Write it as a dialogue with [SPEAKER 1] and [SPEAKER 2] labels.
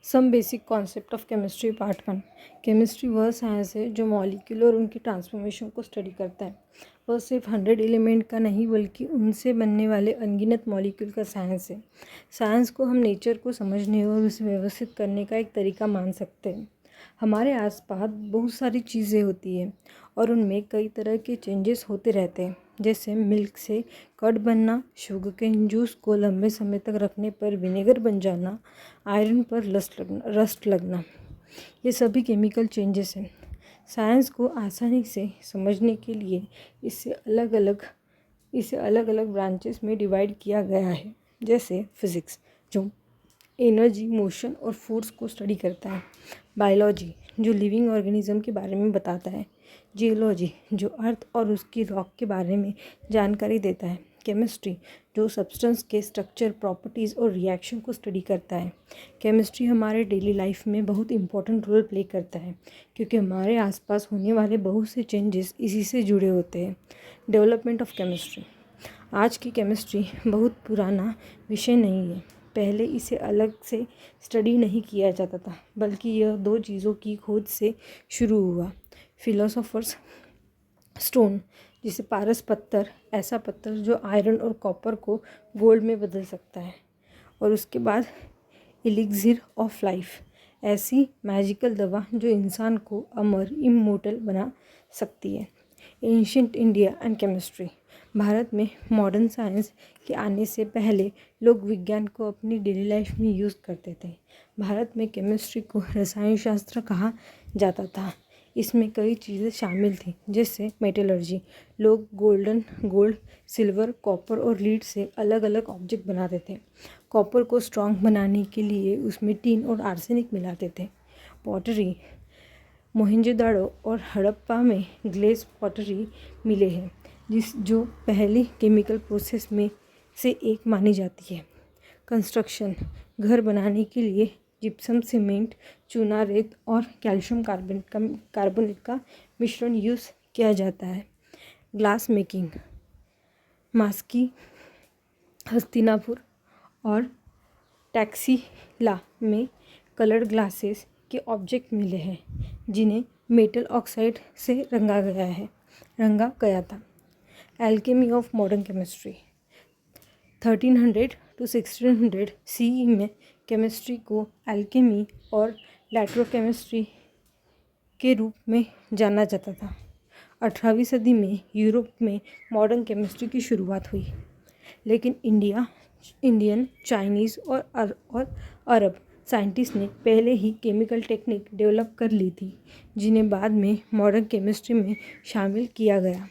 [SPEAKER 1] Some basic concept of chemistry part 1। Chemistry वह science है जो मॉलिक्यूल और उनकी ट्रांसफॉर्मेशन को स्टडी करता है। वह सिर्फ 100 एलिमेंट का नहीं बल्कि उनसे बनने वाले अनगिनत मॉलिक्यूल का साइंस है। साइंस को हम नेचर को समझने और उसे व्यवस्थित करने का एक तरीका मान सकते हैं। हमारे आसपास बहुत सारी चीज़ें होती हैं और उनमें कई तरह के चेंजेस होते रहते हैं, जैसे मिल्क से कर्ड बनना, शुगर केन जूस को लंबे समय तक रखने पर विनेगर बन जाना, आयरन पर रस्ट लगना। ये सभी केमिकल चेंजेस हैं। साइंस को आसानी से समझने के लिए इसे अलग अलग ब्रांचेस में डिवाइड किया गया है, जैसे फिज़िक्स जो एनर्जी, मोशन और फोर्स को स्टडी करता है, बायोलॉजी जो लिविंग ऑर्गेनिज्म के बारे में बताता है, जियोलॉजी जो अर्थ और उसकी रॉक के बारे में जानकारी देता है, केमिस्ट्री जो सब्सटेंस के स्ट्रक्चर, प्रॉपर्टीज़ और रिएक्शन को स्टडी करता है। केमिस्ट्री हमारे डेली लाइफ में बहुत इंपॉर्टेंट रोल प्ले करता है क्योंकि हमारे आसपास होने वाले बहुत से चेंजेस इसी से जुड़े होते हैं। Development of chemistry. आज की केमिस्ट्री बहुत पुराना विषय नहीं है। पहले इसे अलग से स्टडी नहीं किया जाता था, बल्कि यह दो चीज़ों की खोज से शुरू हुआ। फिलोसोफर्स स्टोन, जिसे पारस पत्थर, ऐसा पत्थर जो आयरन और कॉपर को गोल्ड में बदल सकता है, और उसके बाद एलिक्सिर ऑफ लाइफ, ऐसी मैजिकल दवा जो इंसान को अमर, इमोर्टल बना सकती है। Ancient India and chemistry. Bharat में मॉडर्न साइंस के आने से पहले लोग विज्ञान को अपनी डेली लाइफ में यूज़ करते थे। भारत में केमिस्ट्री को रसायन शास्त्र कहा जाता था। इसमें कई चीज़ें शामिल थी, जैसे मेटलर्जी। लोग गोल्ड, सिल्वर, कॉपर और लीड से अलग अलग ऑब्जेक्ट बनाते थे। कॉपर को स्ट्रॉन्ग बनाने के लिए उसमें टिन और आर्सेनिक मिलाते थे। पॉटरी। मोहनजोदाड़ो और हड़प्पा में ग्लेज पॉटरी मिले हैं, जो पहली केमिकल प्रोसेस में से एक मानी जाती है। कंस्ट्रक्शन। घर बनाने के लिए जिप्सम, सीमेंट, चूना, रेत और कैल्शियम कार्बोनेट का मिश्रण यूज़ किया जाता है। Glass making. मास्की, हस्तिनापुर और टैक्सीला में कलर्ड ग्लासेस के ऑब्जेक्ट मिले हैं, जिन्हें मेटल ऑक्साइड से रंगा गया था। Alchemy of modern chemistry. 1300 to 1600 CE में केमिस्ट्री को एल्केमी और इलेक्ट्रोकेमिस्ट्री के रूप में जाना जाता था। 18वीं सदी में यूरोप में मॉडर्न केमिस्ट्री की शुरुआत हुई, लेकिन इंडियन, चाइनीज़ और अरब साइंटिस्ट ने पहले ही केमिकल टेक्निक डेवलप कर ली थी, जिन्हें बाद में मॉडर्न केमिस्ट्री में शामिल किया गया।